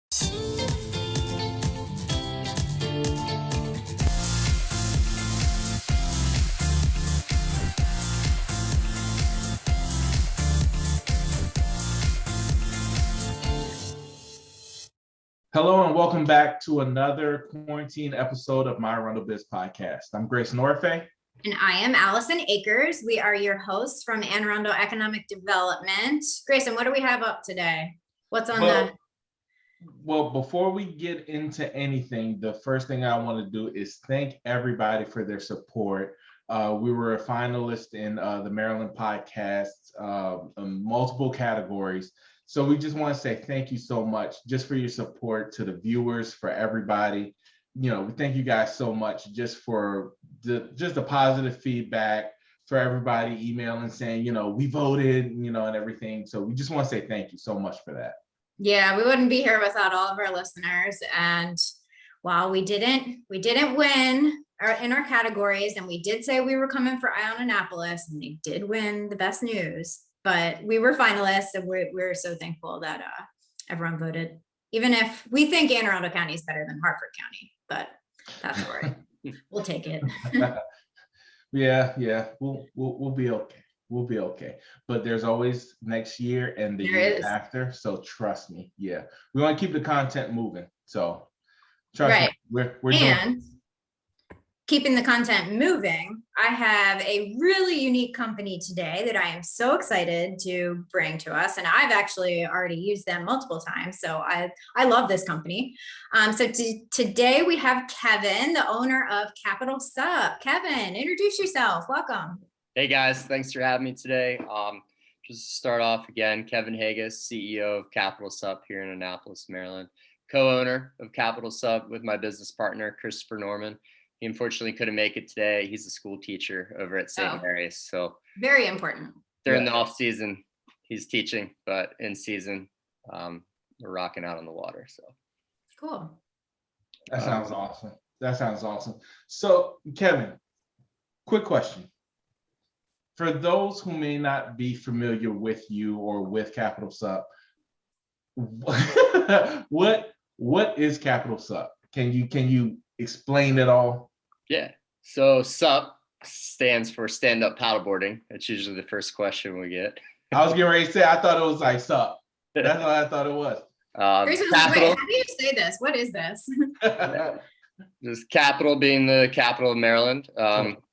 Hello and welcome back to another quarantine episode of my ArundelBiz podcast. I'm Grace Norfe. And I am Allison Akers. We are your hosts from Arundel Economic Development. Grayson, what do we have up today? What's on Well, before we get into anything, the first thing I want to do is thank everybody for their support. We were a finalist in the Maryland podcast in multiple categories. So we just want to say thank you so much just for your support to the viewers, for everybody. You know, we thank you guys so much just for the positive feedback, for everybody emailing saying, you know, we voted, you know, and everything. So we just want to say thank you so much for that. Yeah, we wouldn't be here without all of our listeners. And while we didn't win in our categories, and we did say we were coming for Ion Annapolis, and they did win the best news. But we were finalists, and we're so thankful that everyone voted, even if we think Anne Arundel County is better than Hartford County, but that's all right. We'll take it. Yeah, we'll be okay. We'll be okay. But there's always next year and the year after. So trust me. Yeah, we want to keep the content moving. So trust me, we're doing. Keeping the content moving, I have a really unique company today that I am so excited to bring to us. And I've actually already used them multiple times. So I love this company. Today we have Kevin, the owner of CapitalSUP. Kevin, introduce yourself. Welcome. Hey guys, thanks for having me today. Just to start off again, Kevin Haigis, CEO of CapitalSUP here in Annapolis, Maryland, co-owner of CapitalSUP with my business partner, Christopher Norman. He unfortunately couldn't make it today. He's a school teacher over at St. Mary's. So very important. During the off season, he's teaching, but in season, we're rocking out on the water. So cool. That sounds awesome. That sounds awesome. So Kevin, quick question. For those who may not be familiar with you or with CapitalSUP, what is CapitalSUP? Can you explain it all? Yeah. So SUP stands for Stand Up Paddleboarding. That's usually the first question we get. I was getting ready to say, I thought it was like SUP. That's what I thought it was. Wait, how do you say this? What is this? Just capital being the capital of Maryland.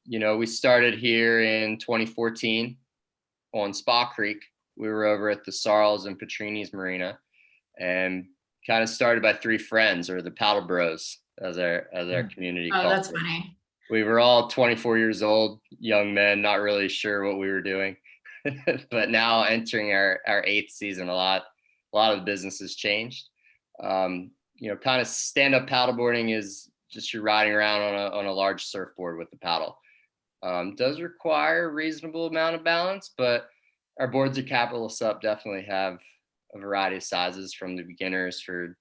You know, we started here in 2014 on Spa Creek. We were over at the Sarles and Petrini's Marina, and kind of started by three friends, or the Paddle Bros, as our community calls it. That's funny. We were all 24 years old, young men, not really sure what we were doing. But now entering our eighth season, a lot of the business has changed. You know, kind of stand-up paddleboarding is just you're riding around on a large surfboard with the paddle. Does require a reasonable amount of balance, but our boards at CapitalSUP definitely have a variety of sizes, from the beginners for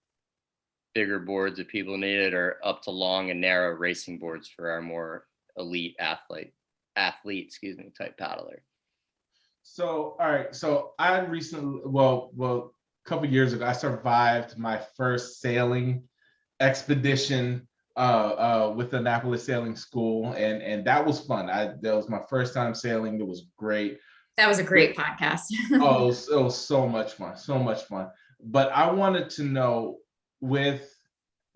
bigger boards if people need it, or up to long and narrow racing boards for our more elite athlete, type paddler. So, all right. So I recently, a couple of years ago, I survived my first sailing expedition with the Annapolis Sailing School, and that was fun. That was my first time sailing. It was great. That was a great podcast. It was so much fun. But I wanted to know, with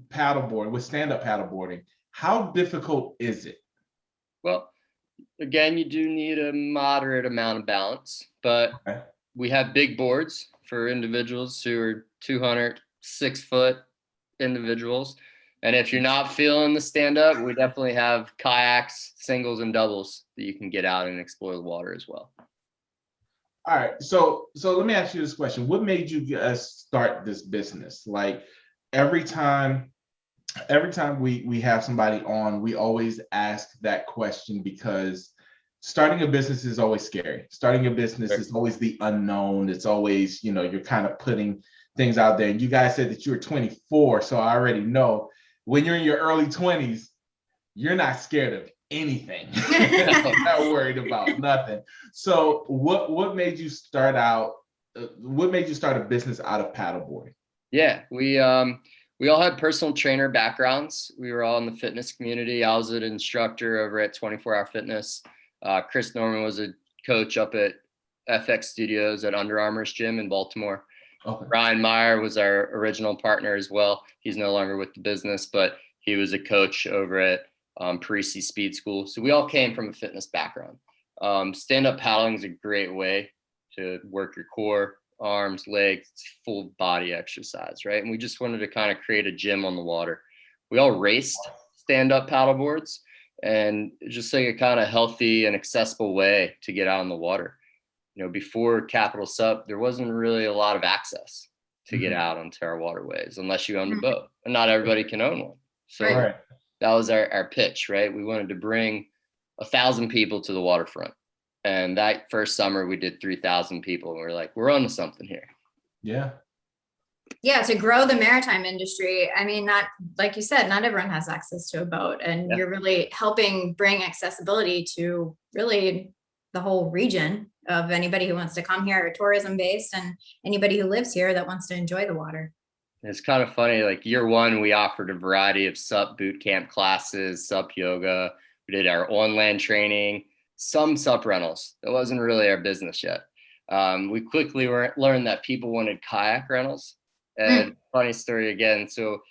stand-up paddleboarding, how difficult is it? Well, again, you do need a moderate amount of balance, but we have big boards for individuals who are 200, 6-foot individuals. And if you're not feeling the stand-up, we definitely have kayaks, singles, and doubles that you can get out and explore the water as well. All right, so let me ask you this question. What made you guys start this business? Like, every time we have somebody on, we always ask that question, because starting a business is always scary. Starting a business is always the unknown. It's always, you know, you're kind of putting things out there. And you guys said that you were 24, so I already know when you're in your early 20s, you're not scared of anything. Not worried about nothing. So what made you start a business out of paddleboarding? Yeah, we all had personal trainer backgrounds. We were all in the fitness community. I was an instructor over at 24 Hour Fitness. Chris Norman was a coach up at FX Studios at Under Armour's gym in Baltimore. Okay. Ryan Meyer was our original partner as well. He's no longer with the business, but he was a coach over at Parisi Speed School. So we all came from a fitness background. Stand-up paddling is a great way to work your core, arms, legs, full body exercise, right? And we just wanted to kind of create a gym on the water. We all raced stand-up paddleboards, and just like a kind of healthy and accessible way to get out on the water. You know, before CapitalSUP, there wasn't really a lot of access to get out onto our waterways unless you owned a boat, and not everybody can own one. So Right. that was our pitch, right? We wanted to bring 1,000 people to the waterfront. And that first summer we did 3,000 people. And we were like, we're on to something here. Yeah. Yeah, to grow the maritime industry. I mean, not like you said, not everyone has access to a boat, and you're really helping bring accessibility to really the whole region of anybody who wants to come here, tourism based, and anybody who lives here that wants to enjoy the water. It's kind of funny, like year one, we offered a variety of SUP boot camp classes, SUP yoga. We did our on-land training, some SUP rentals. That wasn't really our business yet. We quickly learned that people wanted kayak rentals. And funny story again. So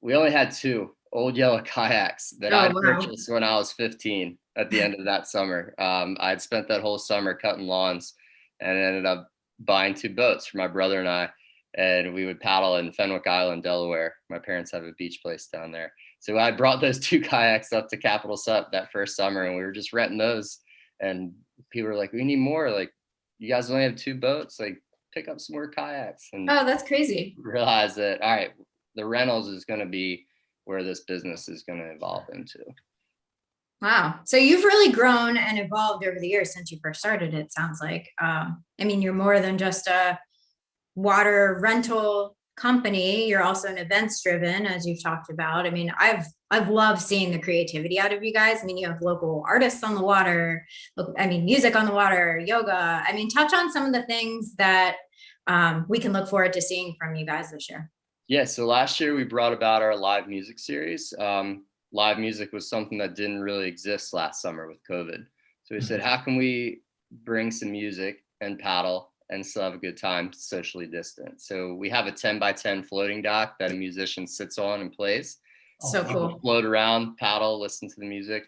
we only had 2 old yellow kayaks that I purchased when I was 15 at the end of that summer. I'd spent that whole summer cutting lawns and ended up buying 2 boats for my brother and I. And we would paddle in Fenwick Island, Delaware. My parents have a beach place down there. So I brought those 2 kayaks up to CapitalSUP that first summer, and we were just renting those. And people were like, we need more. Like, you guys only have 2 boats. Like, pick up some more kayaks. And oh, that's crazy. Realize that, all right, the rentals is going to be where this business is going to evolve into. Wow. So you've really grown and evolved over the years since you first started, it sounds like. I mean, you're more than just a water rental company. You're also an events driven, as you've talked about. I mean, I've loved seeing the creativity out of you guys. I mean, you have local artists on the water, I mean, music on the water, yoga. I mean, touch on some of the things that we can look forward to seeing from you guys this year. Yeah, so last year we brought about our live music series. Live music was something that didn't really exist last summer with COVID. So we said, how can we bring some music and paddle and still have a good time socially distant? So we have a 10x10 floating dock that a musician sits on and plays. So cool. Float around, paddle, listen to the music.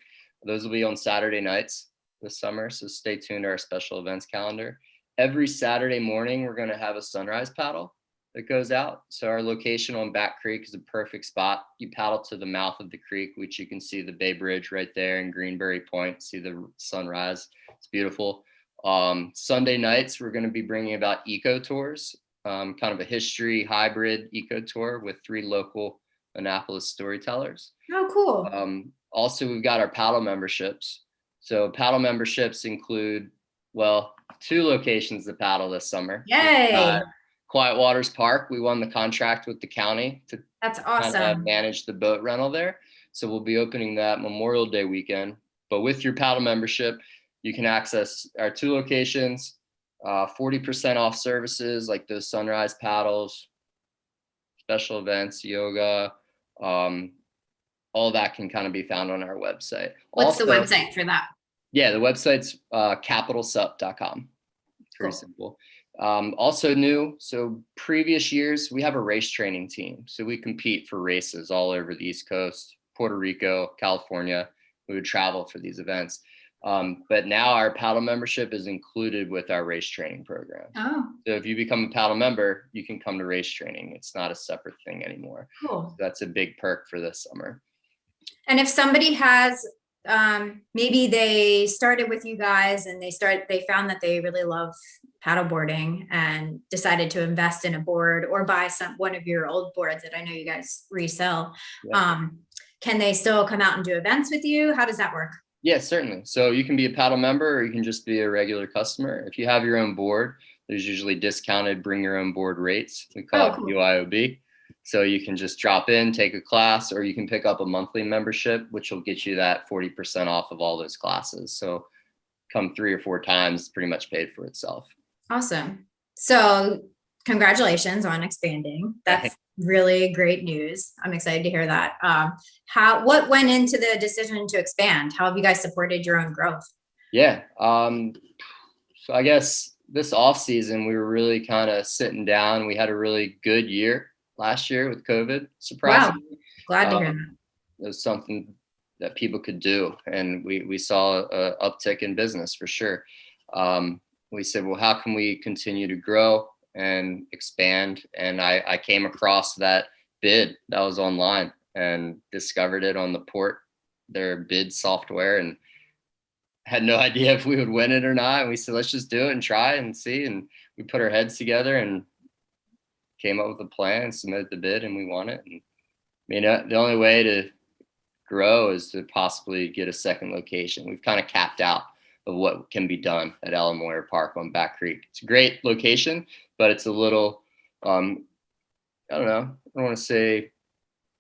Those will be on Saturday nights this summer. So stay tuned to our special events calendar. Every Saturday morning, we're going to have a sunrise paddle that goes out. So our location on Back Creek is a perfect spot. You paddle to the mouth of the creek, which you can see the Bay Bridge right there in Greenberry Point, see the sunrise. It's beautiful. Sunday nights, we're going to be bringing about eco tours, kind of a history hybrid eco tour with 3 local Annapolis storytellers. Oh, cool. Also, we've got our paddle memberships. So paddle memberships include, well, 2 locations to paddle this summer. Yay. Quiet Waters Park. We won the contract with the county to That's awesome. manage the boat rental there. So we'll be opening that Memorial Day weekend. But with your paddle membership, you can access our 2 locations, 40% off services like those sunrise paddles, special events, yoga, all that can kind of be found on our website. What's the website for that? Yeah, the website's capitalsup.com. Very simple. Also new, so previous years, we have a race training team. So we compete for races all over the East Coast, Puerto Rico, California. We would travel for these events. But now our paddle membership is included with our race training program. Oh, So if you become a paddle member, you can come to race training. It's not a separate thing anymore. cool. So that's a big perk for this summer. And if somebody has, maybe they started with you guys and they found that they really love paddleboarding and decided to invest in a board or buy one of your old boards that I know you guys resell. Yeah. Can they still come out and do events with you? How does that work? Yeah, certainly. So you can be a paddle member or you can just be a regular customer. If you have your own board, there's usually discounted bring your own board rates. We call it UIOB. So you can just drop in, take a class, or you can pick up a monthly membership, which will get you that 40% off of all those classes. So come 3 or 4 times, pretty much paid for itself. Awesome. So congratulations on expanding. That's really great news. I'm excited to hear that. What went into the decision to expand? How have you guys supported your own growth? Yeah. So I guess this off season, we were really kind of sitting down. We had a really good year last year with COVID, surprisingly. Wow. Glad to hear that. It was something that people could do. And we saw an uptick in business for sure. We said, well, how can we continue to grow and expand? And I came across that bid that was online and discovered it on the port, their bid software, and had no idea if we would win it or not. And we said, let's just do it and try and see. And we put our heads together and came up with a plan and submitted the bid, and we won it. And I mean, the only way to grow is to possibly get a second location. We've kind of capped out of what can be done at Ella Moyer Park on Back Creek. It's a great location, but it's a little, I don't know, I don't want to say,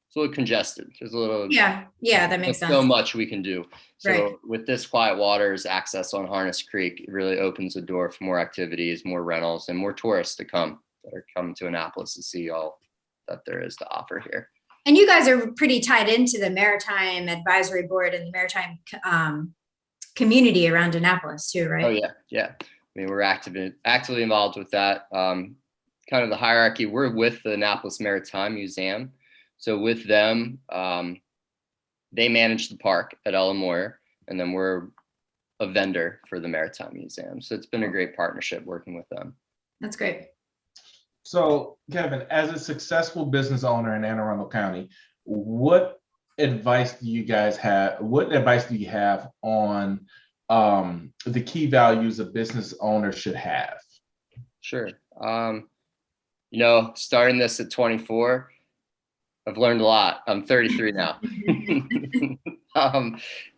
it's a little congested. There's a little, yeah, that makes sense. So much we can do. So right. With this quiet waters access on Harness Creek, it really opens the door for more activities, more rentals, and more tourists to come that are coming to Annapolis to see all that there is to offer here. And you guys are pretty tied into the Maritime Advisory Board and the Maritime community around Annapolis too, right? Oh yeah. I mean, we're actively involved with that. Kind of the hierarchy. We're with the Annapolis Maritime Museum. So with them, they manage the park at Ella Moyer, and then we're a vendor for the Maritime Museum. So it's been a great partnership working with them. That's great. So Kevin, as a successful business owner in Anne Arundel County, what advice do you guys have? What advice do you have on the key values a business owner should have? Sure. Starting this at 24, I've learned a lot. I'm 33 now.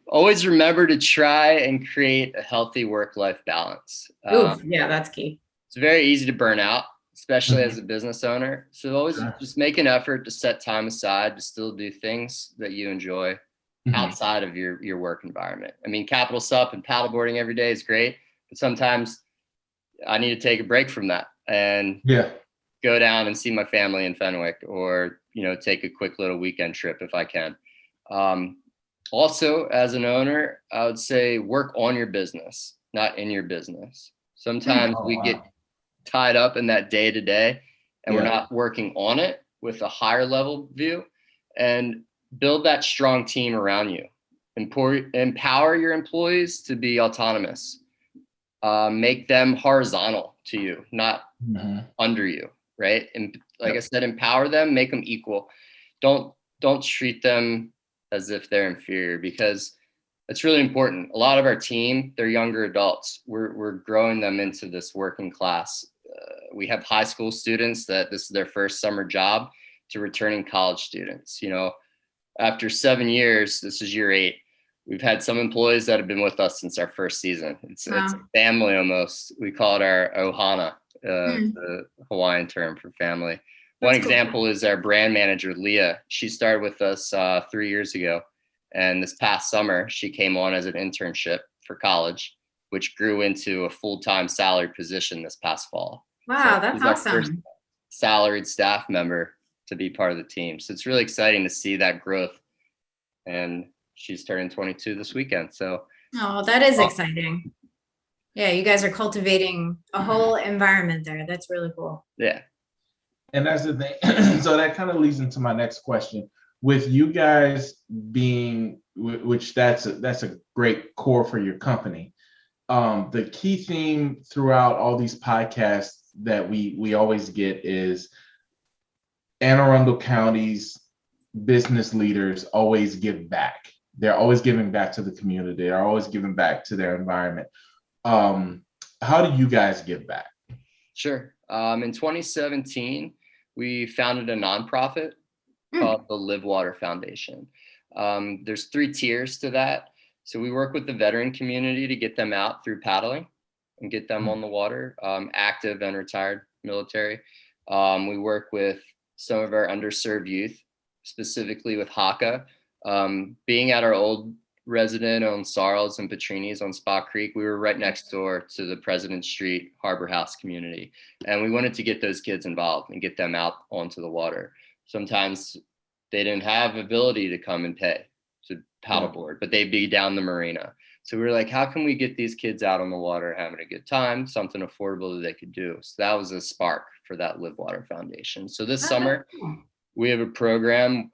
Always remember to try and create a healthy work-life balance. Yeah, that's key. It's very easy to burn out, especially as a business owner. So always just make an effort to set time aside to still do things that you enjoy outside of your work environment. I mean, CapitalSUP and paddleboarding every day is great, but sometimes I need to take a break from that and go down and see my family in Fenwick, or take a quick little weekend trip if I can. Also, as an owner, I would say work on your business, not in your business. Sometimes we get tied up in that day to day, and we're not working on it with a higher level view. And build that strong team around you. Empower your employees to be autonomous. Make them horizontal to you, not under you, right? And like I said, empower them, make them equal. Don't treat them as if they're inferior, because it's really important. A lot of our team, they're younger adults. We're growing them into this working class. We have high school students that this is their first summer job, to returning college students. After 7 years, this is year 8. We've had some employees that have been with us since our first season. It's a family almost. We call it our ohana, the Hawaiian term for family. One example is our brand manager, Leah. She started with us 3 years ago. And this past summer, she came on as an internship for college, which grew into a full-time salaried position this past fall. Wow, so that's awesome. First salaried staff member to be part of the team. So it's really exciting to see that growth. And she's turning 22 this weekend. So that is exciting. Yeah, you guys are cultivating a whole environment there. That's really cool. Yeah. And that's the thing. So that kind of leads into my next question. With you guys being, which that's a great core for your company. The key theme throughout all these podcasts that we always get is Anne Arundel County's business leaders always give back. They're always giving back to the community. They're always giving back to their environment. How do you guys give back? Sure. In 2017, we founded a nonprofit called the Live Water Foundation. There's 3 tiers to that. So we work with the veteran community to get them out through paddling and get them on the water, active and retired military. We work with some of our underserved youth, specifically with HACA. Being at our old resident-owned Sarles and Petrini's on Spa Creek. We were right next door to the President Street Harbor House community. And we wanted to get those kids involved and get them out onto the water. Sometimes they didn't have ability to come and pay to paddleboard, but they'd be down the marina. So we were like, how can we get these kids out on the water having a good time, something affordable that they could do? So that was a spark for that Live Water Foundation. So this summer, we have a program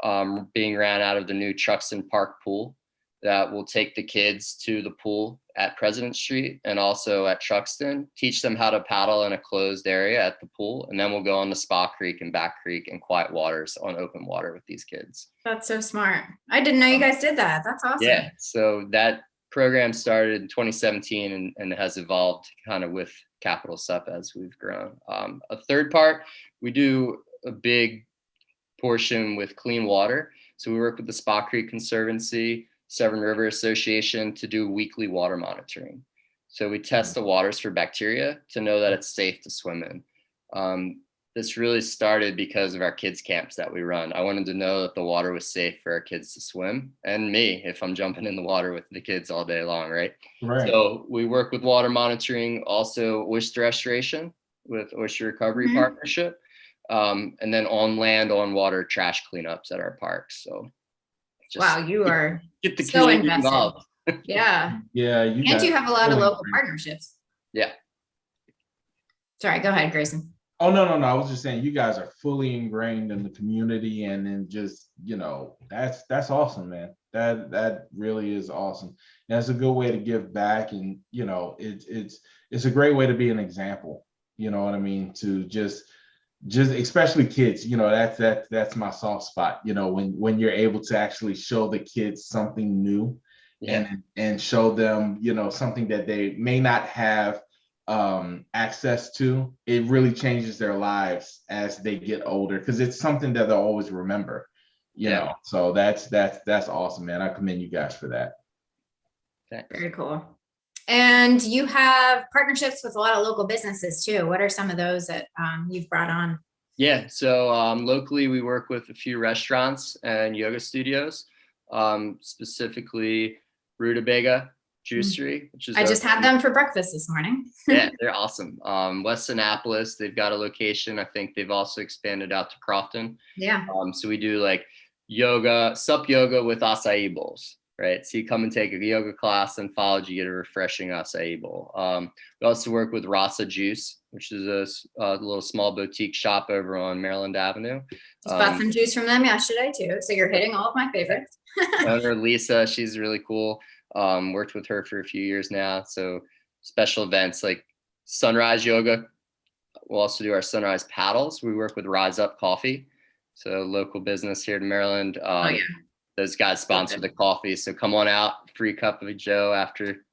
being ran out of the new Truxton Park pool that will take the kids to the pool at President Street and also at Truxton, teach them how to paddle in a closed area at the pool. And then we'll go on to Spa Creek and Back Creek and quiet waters on open water with these kids. That's so smart. I didn't know you guys did that. That's awesome. Yeah, so that program started in 2017 and has evolved kind of with CapitalSUP as we've grown. A third part, we do a big portion with clean water. So we work with the Spa Creek Conservancy, Severn River Association to do weekly water monitoring. So we test the waters for bacteria to know that it's safe to swim in. This really started because of our kids camps that we run. I wanted to know that the water was safe for our kids to swim, and me if I'm jumping in the water with the kids all day long, right? So we work with water monitoring, also oyster restoration with Oyster Recovery Partnership, and then on land, on water trash cleanups at our parks. So wow, you are get the so community invested. involved. Yeah. Yeah. And you have a lot of local partnerships. Yeah. Sorry, go ahead, Grayson. Oh, no. I was just saying you guys are fully ingrained in the community, and then just, that's awesome, man. That really is awesome. And that's a good way to give back, and it's a great way to be an example. You know what I mean? To just especially kids, that's my soft spot. When you're able to actually show the kids something new, and show them, something that they may not have access to, it really changes their lives as they get older, because it's something that they'll always remember. So that's awesome, man. I commend you guys for that. Very cool. And you have partnerships with a lot of local businesses too. What are some of those that you've brought on? Yeah, so locally we work with a few restaurants and yoga studios, specifically Rutabaga Juicery, which is I just had them for breakfast this morning. Yeah, they're awesome. West Annapolis, they've got a location. I think they've also expanded out to Crofton. Yeah. So we do like yoga, SUP yoga with acai bowls, right? So you come and take a yoga class, and followed you get a refreshing acai bowl. We also work with Rasa Juice, which is a little small boutique shop over on Maryland Avenue. Just bought some juice from them yesterday too. So you're hitting all of my favorites. Owner Lisa, she's really cool. Worked with her for a few years now. So special events like sunrise yoga. We'll also do our sunrise paddles. We work with Rise Up Coffee. So local business here in Maryland. Those guys sponsor the coffee. So come on out, free cup of Joe after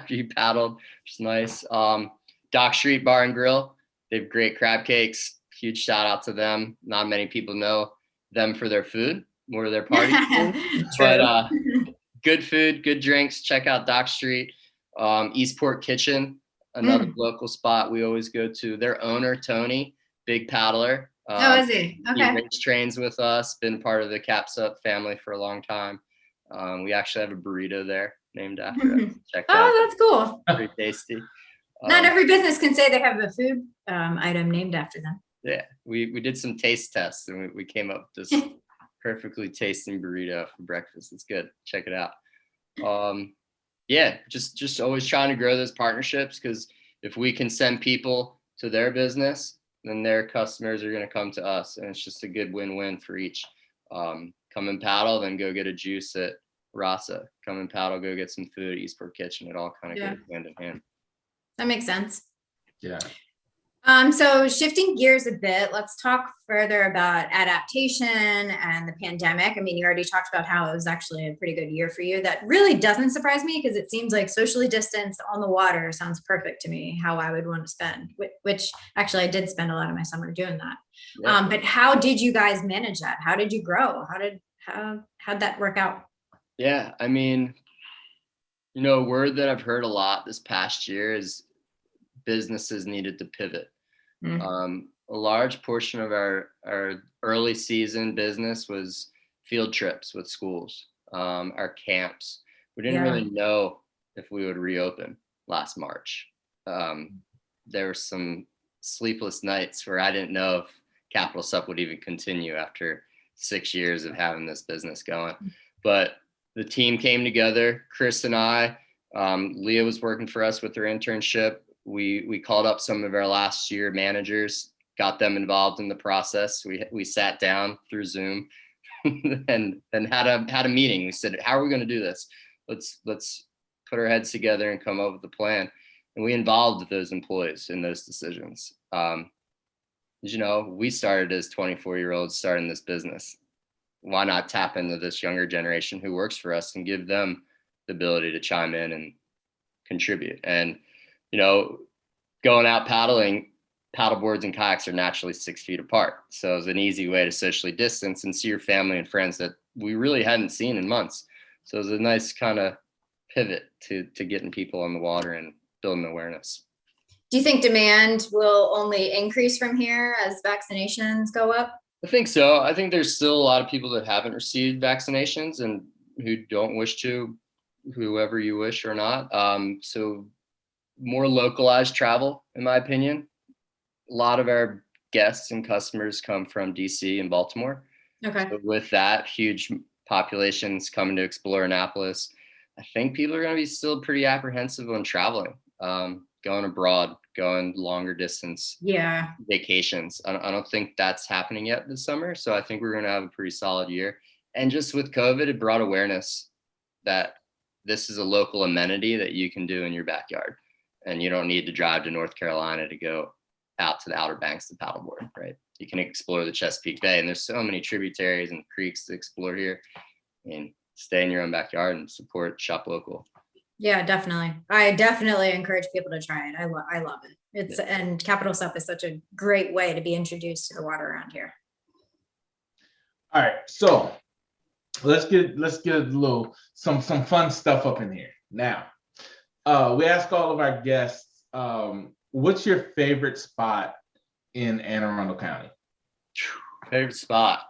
you paddled, which is nice. Dock Street Bar and Grill. They have great crab cakes. Huge shout out to them. Not many people know them for their food, more their party food. But good food, good drinks. Check out Dock Street. Eastport Kitchen, another local spot we always go to. Their owner, Tony, big paddler. Is he? Okay. He race trains with us, been part of the CapitalSUP family for a long time. We actually have a burrito there named after us. Check that out. Oh, that's cool. Pretty tasty. Not every business can say they have a food item named after them. Yeah, we did some taste tests, and we came up with this perfectly tasting burrito for breakfast. It's good. Check it out. Just always trying to grow those partnerships, because if we can send people to their business, then their customers are going to come to us, and it's just a good win-win for each. Come and paddle, then go get a juice at Rasa. Come and paddle, go get some food at Eastport Kitchen. It all kind of goes hand in hand. That makes sense. Yeah. So shifting gears a bit, let's talk further about adaptation and the pandemic. I mean, you already talked about how it was actually a pretty good year for you. That really doesn't surprise me, because it seems like socially distanced on the water sounds perfect to me, how I would want to spend, which actually I did spend a lot of my summer doing that. Yeah. But how did you guys manage that? How did you grow? How'd that work out? Yeah, I mean, a word that I've heard a lot this past year is businesses needed to pivot. A large portion of our early season business was field trips with schools, our camps. we didn't Yeah. really know if we would reopen last March. There were some sleepless nights where I didn't know if CapitalSUP would even continue after 6 years of having this business going. But the team came together, Chris and I, Leah was working for us with her internship. We called up some of our last year managers, got them involved in the process. We sat down through Zoom and had a meeting. We said, how are we going to do this? Let's put our heads together and come up with a plan. And we involved those employees in those decisions. You know, we started as 24-year-olds starting this business. Why not tap into this younger generation who works for us and give them the ability to chime in and contribute? And, you know, going out paddling, paddleboards and kayaks are naturally 6 feet apart. So it's an easy way to socially distance and see your family and friends that we really hadn't seen in months. So it was a nice kind of pivot to getting people on the water and building awareness. Do you think demand will only increase from here as vaccinations go up? I think so. I think there's still a lot of people that haven't received vaccinations and who don't wish to, whoever you wish or not. So more localized travel, in my opinion. A lot of our guests and customers come from DC and Baltimore. Okay. So with that, huge populations coming to explore Annapolis, I think people are going to be still pretty apprehensive on traveling, going abroad, going longer distance vacations. I don't think that's happening yet this summer. So I think we're going to have a pretty solid year. And just with COVID, it brought awareness that this is a local amenity that you can do in your backyard. And you don't need to drive to North Carolina to go out to the Outer Banks to paddleboard, right? You can explore the Chesapeake Bay, and there's so many tributaries and creeks to explore here. I mean, stay in your own backyard and shop local. Yeah, definitely. I definitely encourage people to try it. I love it. And CapitalSUP is such a great way to be introduced to the water around here. All right, so let's get a little some fun stuff up in here. Now, we ask all of our guests, what's your favorite spot in Anne Arundel County? Favorite spot?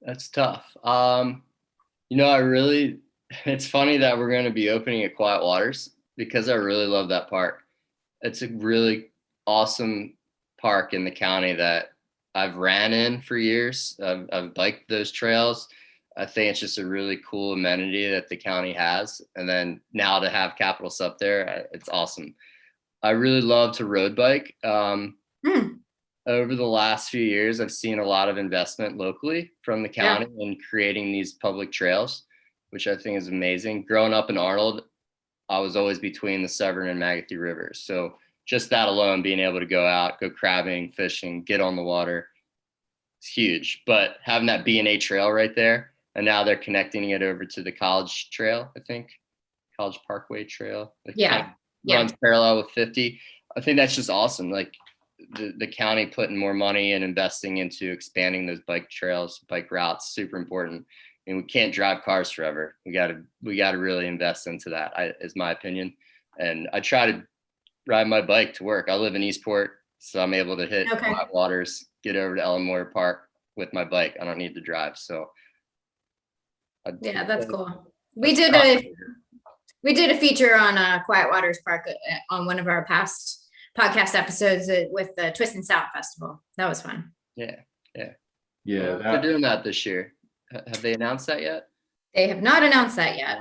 That's tough. You know, it's funny that we're going to be opening at Quiet Waters because I really love that park. It's a really awesome park in the county that I've ran in for years. I've biked those trails. I think it's just a really cool amenity that the county has. And then now to have CapitalSUP there, it's awesome. I really love to road bike. Over the last few years, I've seen a lot of investment locally from the county in creating these public trails, which I think is amazing. Growing up in Arnold, I was always between the Severn and Magothy rivers. So just that alone, being able to go out, go crabbing, fishing, get on the water, it's huge. But having that B&A trail right there, and now they're connecting it over to the College Trail, I think, College Parkway Trail. Runs parallel with 50. I think that's just awesome. Like the county putting more money and investing into expanding those bike trails, bike routes, super important. And we can't drive cars forever. We got to really invest into that, is my opinion. And I try to ride my bike to work. I live in Eastport, so I'm able to hit Quiet Waters, get over to Ellen Moyer Park with my bike. I don't need to drive. So that's cool. We did a feature on Quiet Waters Park on one of our past podcast episodes with the Twist and South Festival. That was fun. Yeah. They're doing that this year. Have they announced that yet? They have not announced that yet.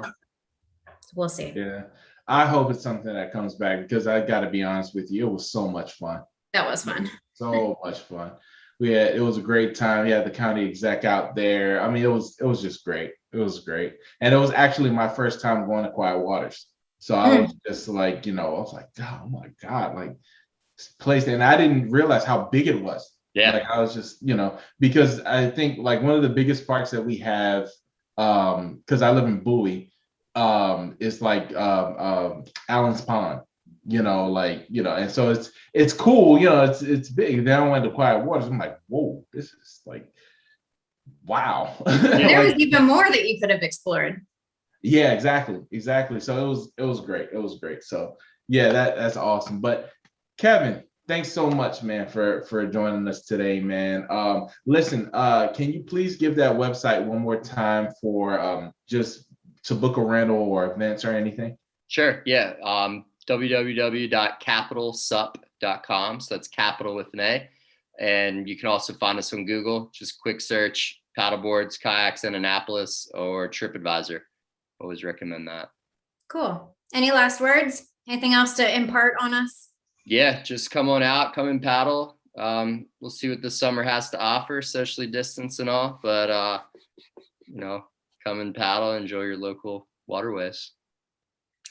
We'll see. Yeah, I hope it's something that comes back because I got to be honest with you, it was so much fun. That was fun. So much fun. It was a great time. We had the county exec out there. I mean, it was just great. It was great. And it was actually my first time going to Quiet Waters. So I was just like, I was like, oh my God, like this place. And I didn't realize how big it was. Yeah. Like I was just, because I think like one of the biggest parks that we have, because I live in Bowie, is like Allen's Pond, and so it's cool, it's big. Then I went to Quiet Waters. I'm like, whoa, this is like, wow. There was even more that you could have explored. Yeah, exactly. So it was great. It was great. So yeah, that's awesome. But Kevin, thanks so much, man, for joining us today, man. Listen, can you please give that website one more time for just to book a rental or events or anything? Sure. Yeah. www.capitalsup.com. So that's capital with an A. And you can also find us on Google. Just quick search paddleboards, kayaks in Annapolis or TripAdvisor. Always recommend that. Cool. Any last words? Anything else to impart on us? Yeah, just come on out, come and paddle. We'll see what the summer has to offer, socially distance and all, but you know, come and paddle, enjoy your local waterways.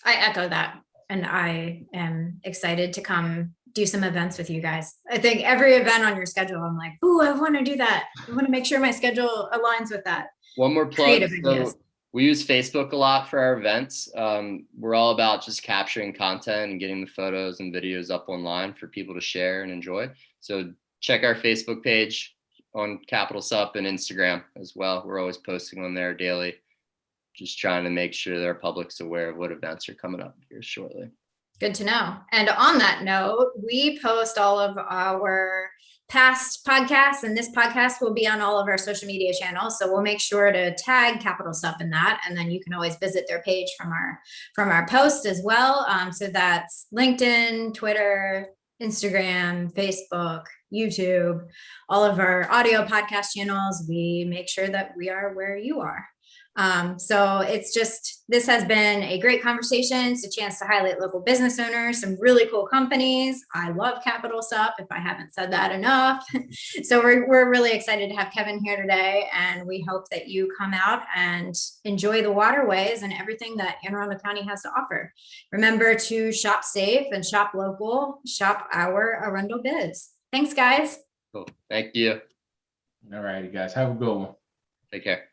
I echo that. And I am excited to come do some events with you guys. I think every event on your schedule, I'm like, ooh, I want to do that. I want to make sure my schedule aligns with that. One more plug. Creative So ideas. we use Facebook a lot for our events. We're all about just capturing content and getting the photos and videos up online for people to share and enjoy. So check our Facebook page on CapitalSUP and Instagram as well. We're always posting on there daily, just trying to make sure that our public's aware of what events are coming up here shortly. Good to know. And on that note, we post all of our past podcasts, and this podcast will be on all of our social media channels. So we'll make sure to tag CapitalSUP in that, and then you can always visit their page from our post as well. So that's LinkedIn, Twitter, Instagram, Facebook, YouTube, all of our audio podcast channels. We make sure that we are where you are. So this has been a great conversation. It's a chance to highlight local business owners, some really cool companies. I love CapitalSUP, if I haven't said that enough. So we're really excited to have Kevin here today, and we hope that you come out and enjoy the waterways and everything that Anne Arundel County has to offer. Remember to shop safe and shop local, shop our ArundelBiz. Thanks, guys. Cool. Thank you. All righty, guys. Have a good one. Take care.